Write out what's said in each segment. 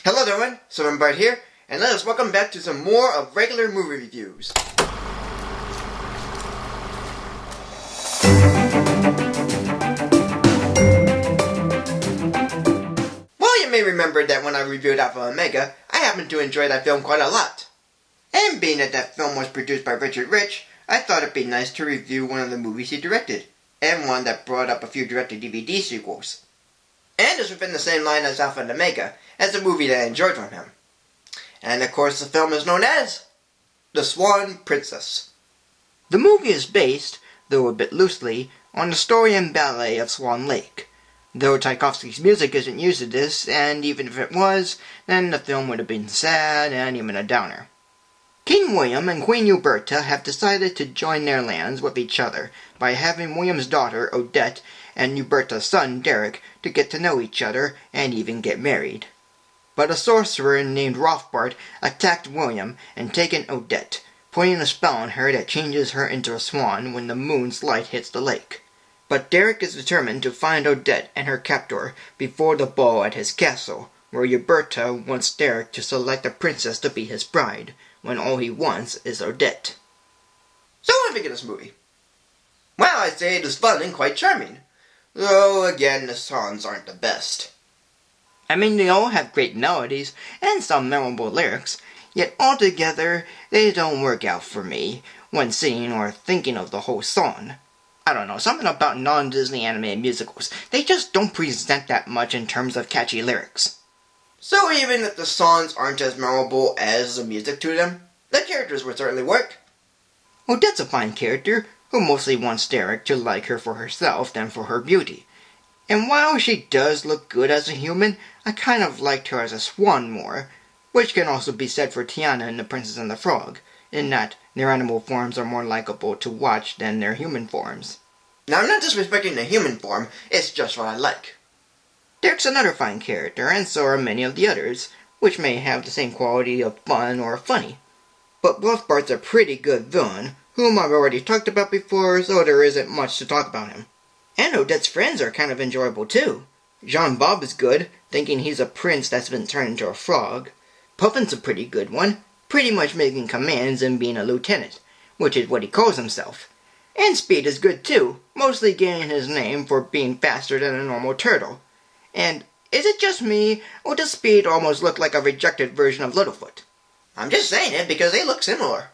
Hello everyone, Swan Princess here, and let us welcome back to some more of regular movie reviews. Well, you may remember that when I reviewed Alpha Omega, I happened to enjoy that film quite a lot. And being that that film was produced by Richard Rich, I thought it'd be nice to review one of the movies he directed, and one that brought up a few direct-to-DVD sequels. And is within the same line as Alpha and Omega, as a movie that I enjoyed from him. And of course the film is known as The Swan Princess. The movie is based, though a bit loosely, on the story and ballet of Swan Lake. Though Tchaikovsky's music isn't used in this, and even if it was, then the film would have been sad and even a downer. King William and Queen Uberta have decided to join their lands with each other by having William's daughter, Odette, and Uberta's son, Derek, to get to know each other and even get married. But a sorcerer named Rothbart attacked William and taken Odette, putting a spell on her that changes her into a swan when the moon's light hits the lake. But Derek is determined to find Odette and her captor before the ball at his castle, where Uberta wants Derek to select a princess to be his bride, when all he wants is Odette. So what do you think of this movie? Well, I'd say it is fun and quite charming. Though, again, the songs aren't the best. I mean, they all have great melodies and some memorable lyrics, yet altogether, they don't work out for me when singing or thinking of the whole song. I don't know, something about non-Disney animated musicals. They just don't present that much in terms of catchy lyrics. So even if the songs aren't as memorable as the music to them, the characters would certainly work. Odette's a fine character, who mostly wants Derek to like her for herself than for her beauty. And while she does look good as a human, I kind of liked her as a swan more, which can also be said for Tiana and the Princess and the Frog, in that their animal forms are more likable to watch than their human forms. Now I'm not disrespecting the human form, it's just what I like. Derek's another fine character, and so are many of the others, which may have the same quality of fun or funny. But Rothbart's a pretty good villain, whom I've already talked about before, so there isn't much to talk about him. And Odette's friends are kind of enjoyable too. Jean Bob is good, thinking he's a prince that's been turned into a frog. Puffin's a pretty good one, pretty much making commands and being a lieutenant, which is what he calls himself. And Speed is good too, mostly getting his name for being faster than a normal turtle. And is it just me, or does Speed almost look like a rejected version of Littlefoot? I'm just saying it because they look similar.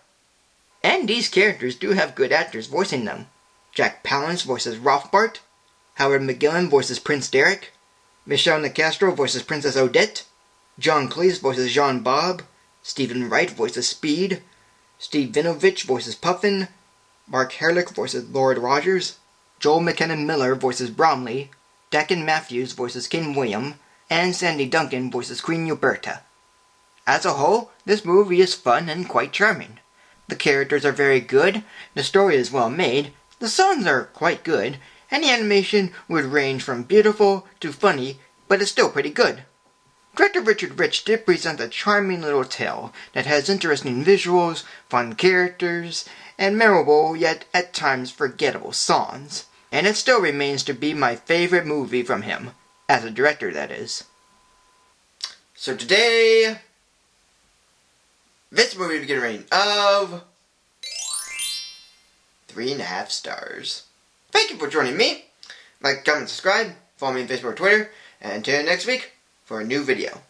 And these characters do have good actors voicing them. Jack Palance voices Rothbart, Howard McGillin voices Prince Derek, Michelle Nicastro voices Princess Odette, John Cleese voices Jean Bob, Stephen Wright voices Speed, Steve Vinovich voices Puffin, Mark Herlick voices Lord Rogers, Joel McKinnon Miller voices Bromley, Dakin Matthews voices King William, and Sandy Duncan voices Queen Uberta. As a whole, this movie is fun and quite charming. The characters are very good, the story is well made, the songs are quite good, and the animation would range from beautiful to funny, but it's still pretty good. Director Richard Rich did present a charming little tale that has interesting visuals, fun characters, and memorable yet at times forgettable songs. And it still remains to be my favorite movie from him, as a director that is. So today, this movie will get a rating of 3.5 stars. Thank you for joining me. Like, comment, subscribe, follow me on Facebook or Twitter, and until next week for a new video.